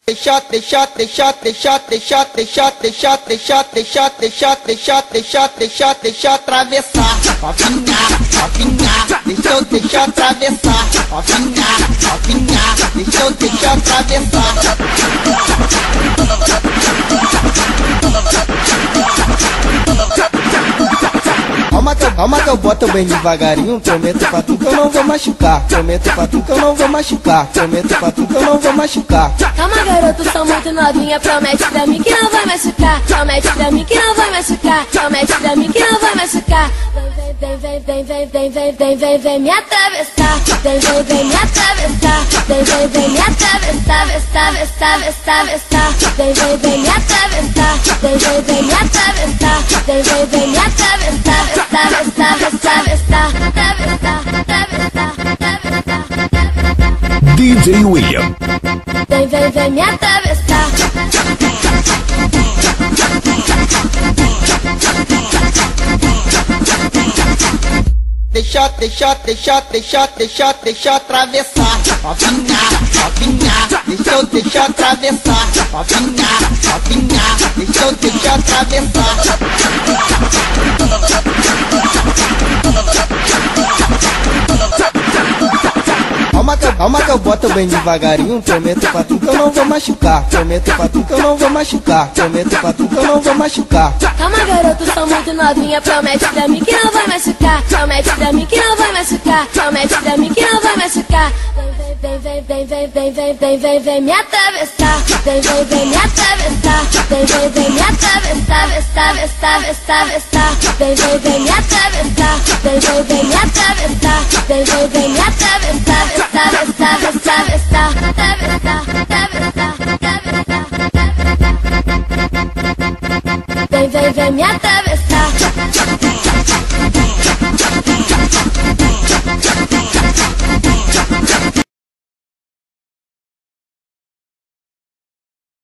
Deixa atravessar, novinha, deixa eu atravessar, novinha, deixa eu atravessar. Calma que eu boto bem devagarinho. Prometo pra tu que eu não vou machucar. Prometo pra tu que eu não vou machucar. Prometo pra tu que eu não vou machucar. Calma, garoto, sou muito novinha. Promete pra mim que não vai machucar. Promete pra mim que não vai machucar. Promete pra mim que não vai machucar. Vem me atravessar. Vem me atravessar. Vem me atravessar. Vem me atravessar. Vem me atravessar. Vem me atravessar. DJ William. Vem me atravessar. Deixa atravessar, novinha, deixa eu atravessar, novinha, deixa eu atravessar. Calma que eu boto bem devagarinho. Prometo pra tu que eu não vou machucar. Prometo pra tu que eu não vou machucar. Prometo pra tu que eu não vou machucar. Calma, garoto, sou muito novinha. Promete pra mim que não vai machucar. Promete pra mim que não vai machucar. Promete pra mim que não vai machucar. Vem me atravessar. Vem me atravessar. Vem me atravessar. Vem me atravessar. Vem me atravessar. Vem me atravessar. Vem me atravessar.